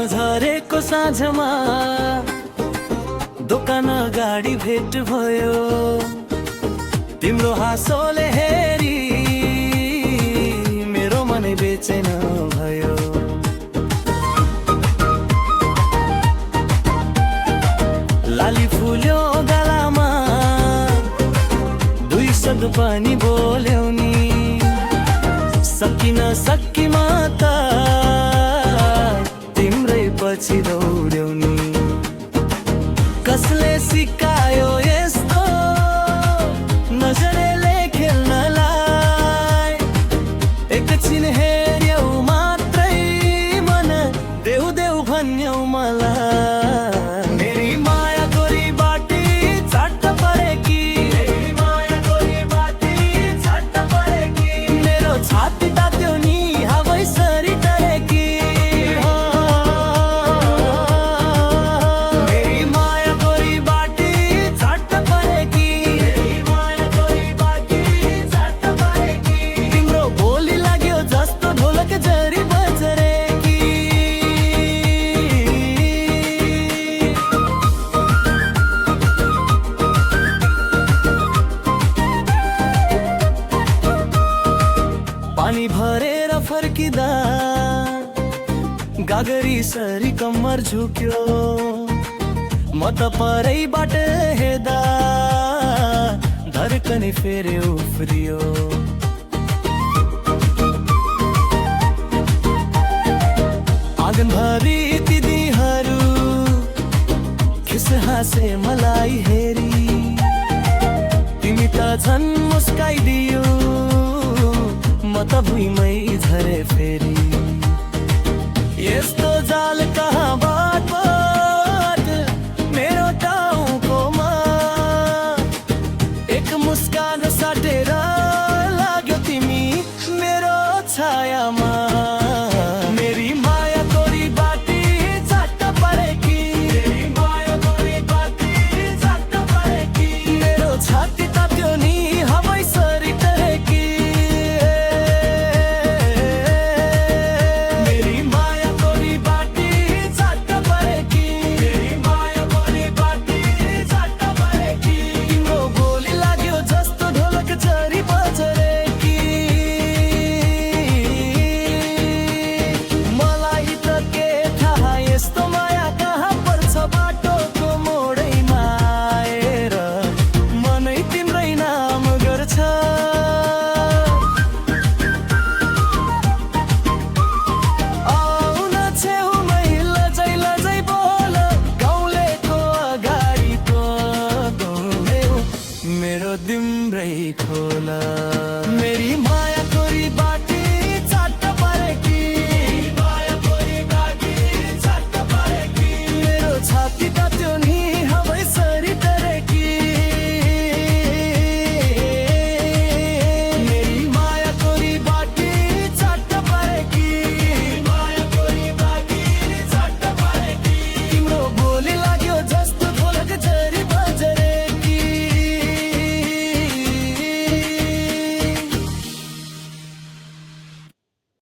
झरेको साँझमा दोकान गाडी भेट भयो। तिम्रो हाँसोले हेरी मेरो मनै बेचैन भयो। लाली फुल्यो गालामा दुई शब्द पनि बोल्यौ नि। सकिन सकिमा त तिम्रै पछि दौड्यौ नि। कसले सिकायो यस्तो नजरले खेल्नलाई? एकछिन हेर्यौ मात्रै मन देऊ देऊ भन्यौ मलाई। मेरी माया गोरी बाटी चट्ट परेकी, मेरी माया गोरी बाटी चट्ट परेकी। मेरो छाती तात्यो नि हवाई सरी टरेकी। मेरी माया गोरी बाटी चट्ट परेकी, मेरी माया गोरी बाटी चट्ट परेकी। तिम्रो बोली लाग्यो जस्तो ढोलक जरी बजरेकी। पानी भरेर फर्किँदा गागरी सरी कम्मर झुक्यो। म त परैबाट हेर्दा धर्कने फेरि उफ्रियो। आँगनभरि दिदीहरू खिस हाँसे मलाई हेरी। तिमी त झन् मुस्काइदियो, म त भुइँमै